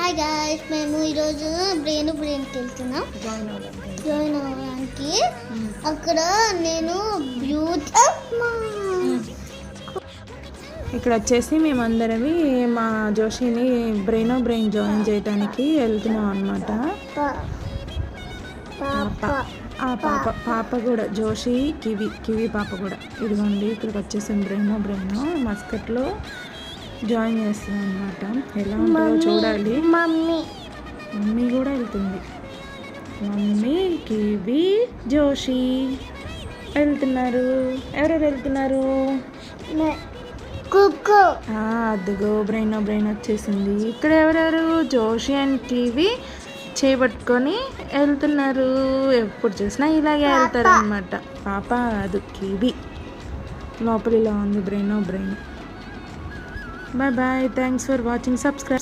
Hi guys, మేము ఈరోజు బ్రెయిన్కి వెళ్తున్నాం జాయిన్ అవ్వడానికి. అక్కడ నేను ఇక్కడ వచ్చేసి మేమందరవి మా జోషిని బ్రెయిన్ జాయిన్ చేయడానికి వెళ్తున్నాం అనమాట. పాప కూడా జోషి కివి పాప కూడా ఇదిగోండి ఇక్కడికి వచ్చేసాం. బ్రెయిన్ మస్కట్లో జాయిన్ చేస్తాం అనమాట. ఎలా ఉంటుందో చూడాలి. మమ్మీ కూడా వెళ్తుంది. మమ్మీ కివి జోషి వెళ్తున్నారు. ఎవరెవరు వెళ్తున్నారు? అదిగో బ్రెయిన్ వచ్చేసింది. ఇక్కడ ఎవరెవరు? జోషి అండ్ కివి చేపట్టుకొని వెళ్తున్నారు. ఎప్పుడు చూసినా ఇలాగే వెళ్తారు అనమాట. పాప అది కివి లోపల ఇలా ఉంది. Brain. Bye bye. Thanks for watching. Subscribe.